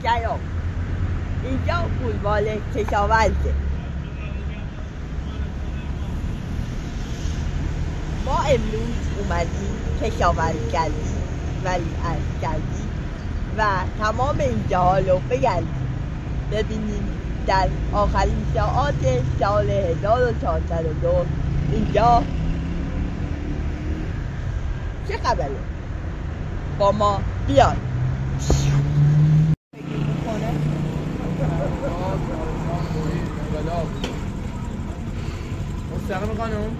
نوکرام اینجا فوتبال کشاورزه. ما امروز اومدیم کشاورزی کردیم و تمام اینجاها رو بگردیم ببینیم در آخرین ساعات سال 1402 اینجا چه خبره. با ما بیاد. مستقیم خانم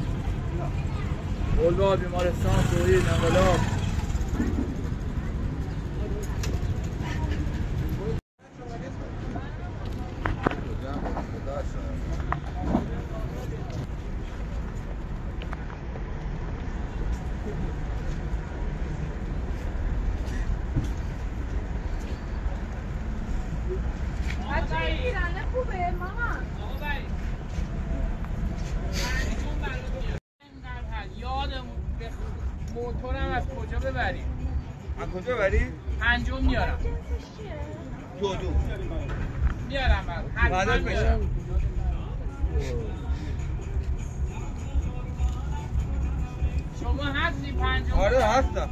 قلبا بیمارستان توحید انقلاب. موتورم از کجا ببریم؟ از کجا ببریم؟ پنجم میارم. دو میارم حتما بشم. شما هستی پنجم؟ آره هستم.